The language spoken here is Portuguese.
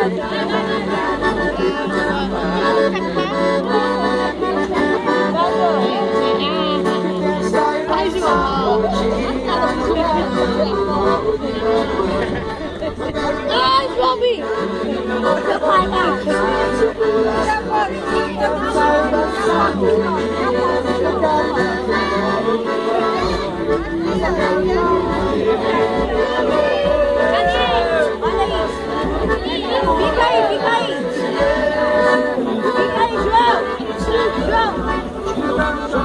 Ai, Joãozinho! Seu pai lá! Fica aí, fica aí! Fica aí, João! João!